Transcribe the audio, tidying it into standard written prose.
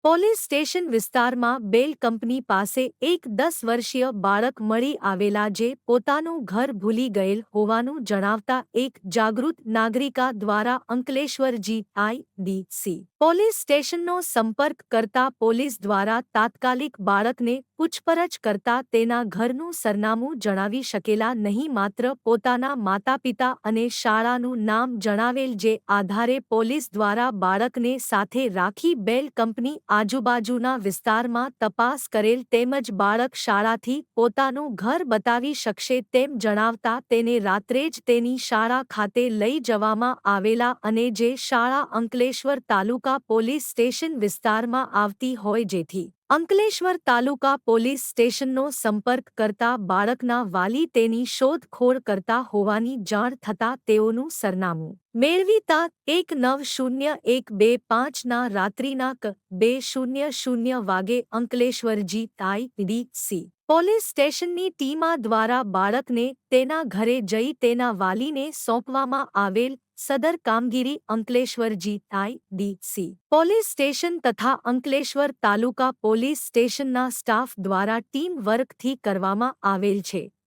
Police station વિસ્તારમાં બેલ company પાસે એક 10 વર્ષીય બાળક મળી આવેલા જે પોતાનું ઘર ભૂલી ગયેલ હોવાનું જણાવતા એક જાગૃત નાગરિકા દ્વારા અંકલેશ્વર GIDC પોલીસ સ્ટેશનનો સંપર્ક કરતા પોલીસ દ્વારા તાત્કાલિક બાળકને પૂછપરછ કરતા તેના ઘરનું સરનામું જણાવી શકેલા નહીં, માત્ર પોતાના માતાપિતા અને શાળાનું નામ જણાવેલ, જે આધારે પોલીસ દ્વારા બાળકને સાથે રાખી બેલ કંપની આજુબાજુના વિસ્તારમાં તપાસ કરેલ તેમજ બાળક શાળાથી પોતાનું ઘર બતાવી શકશે તેમ જણાવતા તેને રાત્રે જ તેની શાળા ખાતે લઈ જવામાં આવેલા અને જે શાળા અંકલેશ્વર તાલુકા પોલીસ સ્ટેશન વિસ્તારમાં આવતી હોય, જેથી અંકલેશ્વર તાલુકા પોલીસ સ્ટેશનનો સંપર્ક કરતા બાળકના વાલી તેની શોધખોળ કરતા હોવાની જાણ થતાં તેઓનું સરનામું મેળવી તા 19/01/25ના રાત્રિના 2:00 વાગે અંકલેશ્વર GIDC પોલીસ સ્ટેશનની ટીમા દ્વારા બાળકને તેના ઘરે જઈ તેના વાલીને સોંપવામાં આવેલ સદર કામગીરી અંકલેશ્વર GIDC પોલીસ સ્ટેશન તથા અંકલેશ્વર તાલુકા પોલીસ સ્ટેશનના સ્ટાફ દ્વારા ટીમ વર્કથી કરવામાં આવેલ છે.